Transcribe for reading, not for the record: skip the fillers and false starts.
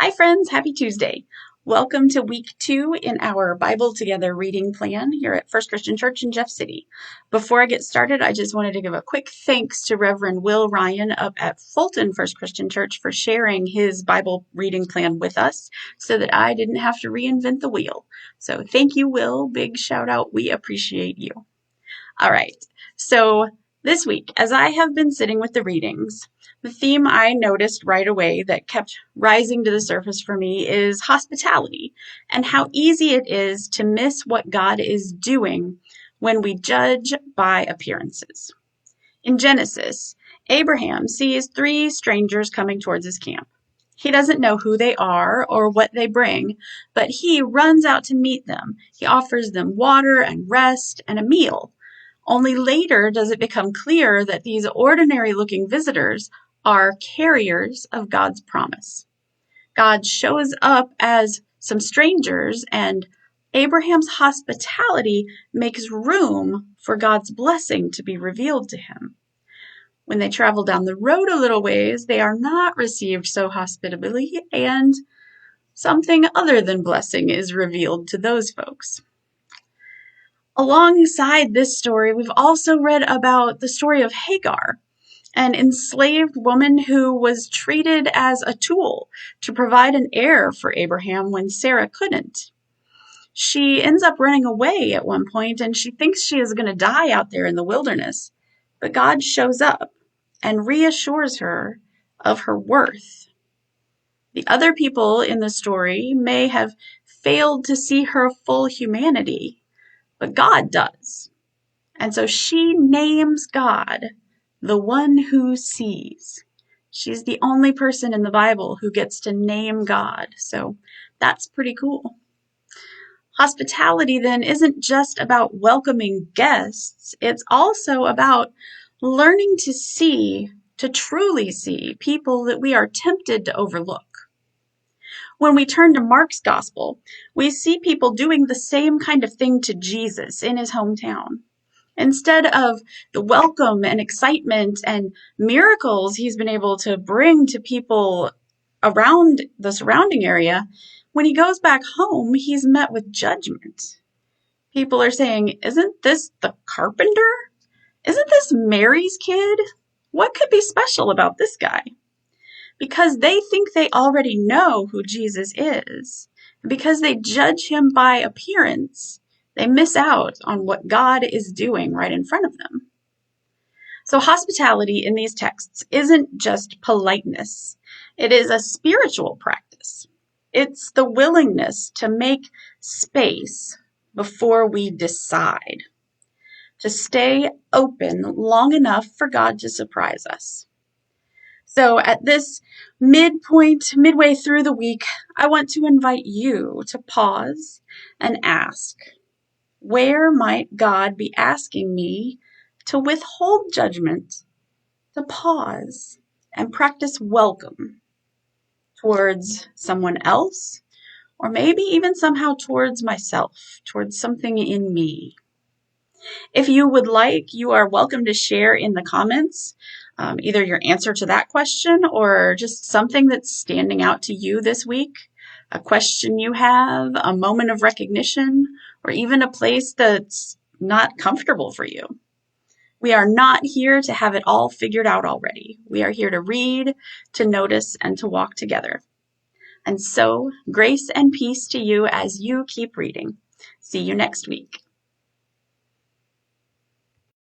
Hi friends, happy Tuesday. Welcome to week 2 in our Bible Together reading plan here at First Christian Church in Jeff City. Before I get started, I just wanted to give a quick thanks to Reverend Will Ryan up at Fulton First Christian Church for sharing his Bible reading plan with us so that I didn't have to reinvent the wheel. So thank you, Will. Big shout out. We appreciate you. All right. So this week, as I have been sitting with the readings, the theme I noticed right away that kept rising to the surface for me is hospitality and how easy it is to miss what God is doing when we judge by appearances. In Genesis, Abraham sees 3 strangers coming towards his camp. He doesn't know who they are or what they bring, but he runs out to meet them. He offers them water and rest and a meal. Only later does it become clear that these ordinary-looking visitors are carriers of God's promise. God shows up as some strangers, and Abraham's hospitality makes room for God's blessing to be revealed to him. When they travel down the road a little ways, they are not received so hospitably, and something other than blessing is revealed to those folks. Alongside this story, we've also read about the story of Hagar, an enslaved woman who was treated as a tool to provide an heir for Abraham when Sarah couldn't. She ends up running away at one point, and she thinks she is going to die out there in the wilderness. But God shows up and reassures her of her worth. The other people in the story may have failed to see her full humanity, but God does. And so she names God the one who sees. She's the only person in the Bible who gets to name God. So that's pretty cool. Hospitality then isn't just about welcoming guests. It's also about learning to see, to truly see people that we are tempted to overlook. When we turn to Mark's gospel, we see people doing the same kind of thing to Jesus in his hometown. Instead of the welcome and excitement and miracles he's been able to bring to people around the surrounding area, when he goes back home, he's met with judgment. People are saying, "Isn't this the carpenter? Isn't this Mary's kid? What could be special about this guy?" Because they think they already know who Jesus is. Because they judge him by appearance, they miss out on what God is doing right in front of them. So hospitality in these texts isn't just politeness. It is a spiritual practice. It's the willingness to make space before we decide, to stay open long enough for God to surprise us. So at this midway through the week, I want to invite you to pause and ask, where might God be asking me to withhold judgment, to pause and practice welcome towards someone else, or maybe even somehow towards myself, towards something in me? If you would like, you are welcome to share in the comments either your answer to that question or just something that's standing out to you this week, a question you have, a moment of recognition, or even a place that's not comfortable for you. We are not here to have it all figured out already. We are here to read, to notice, and to walk together. And so, grace and peace to you as you keep reading. See you next week.